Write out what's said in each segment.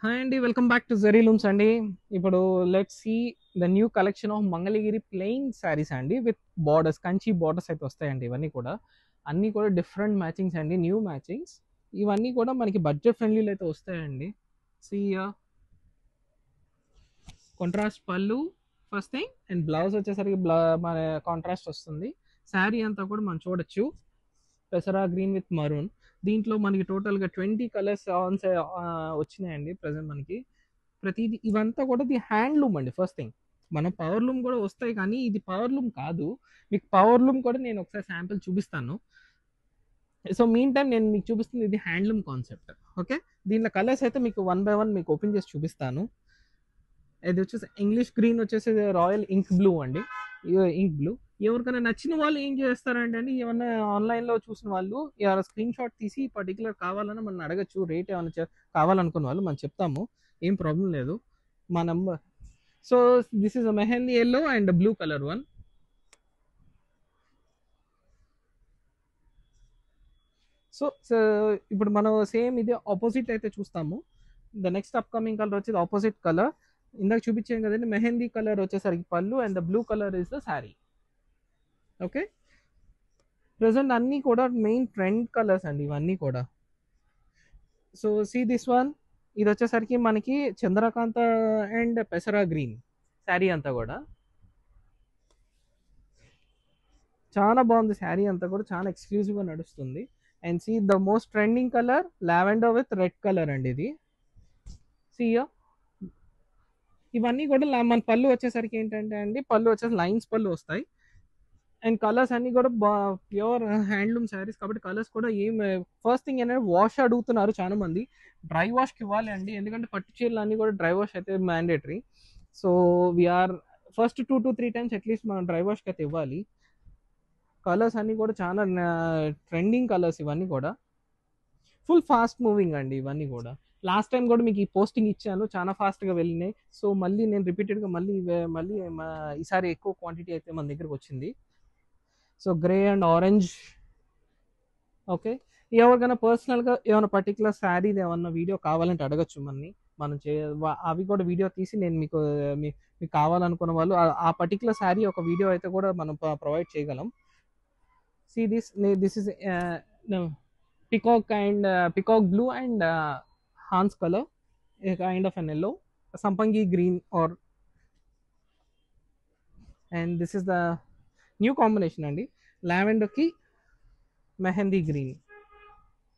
Hi అండి, welcome back to Jerry Looms అండి. ఇప్పుడు let's see the new collection of Mangalagiri plain sarees అండి with borders, Kanchi borders అయితే వస్తాయండి. ఇవన్నీ కూడా అన్నీ కూడా డిఫరెంట్ మ్యాచింగ్స్ అండి, న్యూ మ్యాచింగ్స్. ఇవన్నీ కూడా మనకి బడ్జెట్ ఫ్రెండ్లీలో అయితే వస్తాయండి. సీ కాంట్రాస్ట్ పళ్ళు ఫస్ట్ థింగ్, అండ్ బ్లౌజ్ వచ్చేసరికి మన కాంట్రాస్ట్ వస్తుంది. శారీ అంతా కూడా మనం చూడొచ్చు, పెసరా గ్రీన్ విత్ మరూన్. దీంట్లో మనకి టోటల్గా 20 కలర్స్ వచ్చినాయండి ప్రజెంట్ మనకి. ప్రతిది ఇవంతా కూడా ఇది హ్యాండ్లూమ్ అండి. ఫస్ట్ థింగ్, మనం పవర్ లూమ్ కూడా వస్తాయి, కానీ ఇది పవర్ లూమ్ కాదు. మీకు పవర్ లూమ్ కూడా నేను ఒకసారి శాంపిల్ చూపిస్తాను. సో మీన్ టైం నేను మీకు చూపిస్తుంది ఇది హ్యాండ్లూమ్ కాన్సెప్ట్. ఓకే, దీంట్లో కలర్స్ అయితే మీకు వన్ బై వన్ మీకు ఓపెన్ చేసి చూపిస్తాను. ఇది వచ్చేసి ఇంగ్లీష్ గ్రీన్, వచ్చేసి రాయల్ ఇంక్ బ్లూ అండి. ఇంక్ బ్లూ ఎవరికైనా నచ్చిన వాళ్ళు ఏం చేస్తారంటే అండి, ఏమన్నా ఆన్లైన్లో చూసిన వాళ్ళు ఏమైనా స్క్రీన్ షాట్ తీసి పర్టికులర్ కావాలని మనం అడగచ్చు. రేట్ ఏమైనా కావాలనుకున్న వాళ్ళు మనం చెప్తాము, ఏం ప్రాబ్లం లేదు. మా number. So this is a mehndi yellow and blue colour one. So ఇప్పుడు మనం సేమ్ ఇది ఆపోజిట్ అయితే చూస్తాము. ద నెక్స్ట్ అప్కమింగ్ కలర్ వచ్చేది ఆపోజిట్ కలర్. ఇందాక చూపించాం కదండి, మెహందీ కలర్ వచ్చేసరికి పళ్ళు and the blue colour is the sari. Okay, present అన్నీ కూడా మెయిన్ ట్రెండ్ కలర్స్ అండి ఇవన్నీ కూడా. సో సీ దిస్ వన్, ఇది వచ్చేసరికి మనకి చంద్రకాంత అండ్ పెసరా గ్రీన్ శారీ అంతా కూడా చాలా బాగుంది. శారీ అంతా కూడా చాలా ఎక్స్క్లూజివ్గా నడుస్తుంది. And see the most trending colour lavender with red colour అండి ఇది. సీయా ఇవన్నీ కూడా మన పళ్ళు వచ్చేసరికి ఏంటంటే అండి, పళ్ళు వచ్చేసి లైన్స్ పళ్ళు వస్తాయి. అండ్ కలర్స్ అన్ని కూడా ప్యూర్ హ్యాండ్లూమ్ శారీస్ కాబట్టి కలర్స్ కూడా ఏం, ఫస్ట్ థింగ్ ఏంటంటే వాష్ అడుగుతున్నారు చాలా మంది. డ్రై వాష్కి ఇవ్వాలి అండి, ఎందుకంటే పట్టు చీరలు అన్నీ కూడా డ్రై వాష్ అయితే mandatory. So we are first 2 to 3 times at least మనం డ్రై వాష్కి అయితే ఇవ్వాలి. కలర్స్ అన్నీ కూడా చాలా ట్రెండింగ్ కలర్స్ ఇవన్నీ కూడా, ఫుల్ ఫాస్ట్ మూవింగ్ అండి ఇవన్నీ కూడా. లాస్ట్ టైం కూడా మీకు ఈ పోస్టింగ్ ఇచ్చాను, చాలా ఫాస్ట్గా వెళ్ళినాయి. సో మళ్ళీ నేను రిపీటెడ్గా మళ్ళీ ఈసారి ఎక్కువ క్వాంటిటీ అయితే మన దగ్గరకు వచ్చింది. So grey and orange. Okay, ఎవరికైనా పర్సనల్గా ఏమైనా పర్టికులర్ శారీ ఏమన్నా వీడియో కావాలంటే అడగచ్చు మనని. మనం అవి కూడా వీడియో తీసి నేను మీకు మీకు కావాలనుకున్న వాళ్ళు ఆ పర్టికులర్ శారీ ఒక వీడియో అయితే కూడా మనం ప్రొవైడ్ చేయగలం. See this is peacock blue and Hans color, a kind of an yellow, sampangi green, or and this is the new combination andi, lavender ki mehendi green,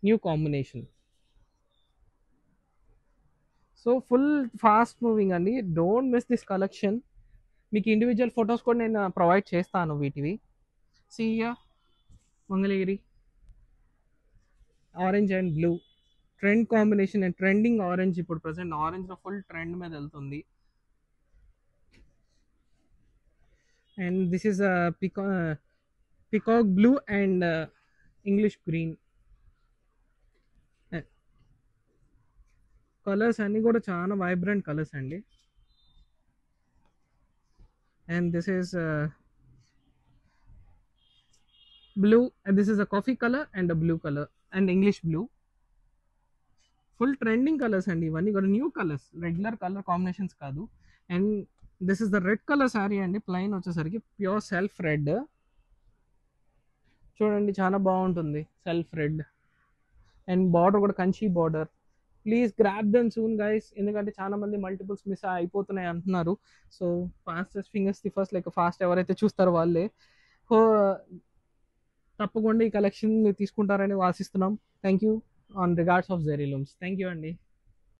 new combination. So full fast moving andi, don't miss this collection. మీకు individual photos కూడా నేను provide చేస్తాను వీటివి. See here, Mangalagiri orange and blue trend combination, and trending orange. ఇప్పుడు present orange లో full trend మీద వెళ్తుంది. And this is peacock blue and English green. Colours అన్నీ కూడా చాలా వైబ్రెంట్ కలర్స్ అండి. And this is blue, and this is a coffee color and a blue color and English blue. Full trending colors and ఇవన్నీ కూడా new colours, regular colour combinations కాదు. And this is the red colour sari అండి, plain వచ్చేసరికి pure self red. చూడండి చాలా బాగుంటుంది self red, and border కూడా Kanchi border. Please grab them soon guys, ఎందుకంటే చాలా మంది మల్టిపుల్స్ మిస్ అయిపోతున్నాయి అంటున్నారు. So fastest fingers the first, like fast ఎవరైతే చూస్తారో వాళ్ళే. సో తప్పకుండా ఈ కలెక్షన్ తీసుకుంటారని ఆశిస్తున్నాం. Thank you on regards of Jerry Looms. Thank you అండి.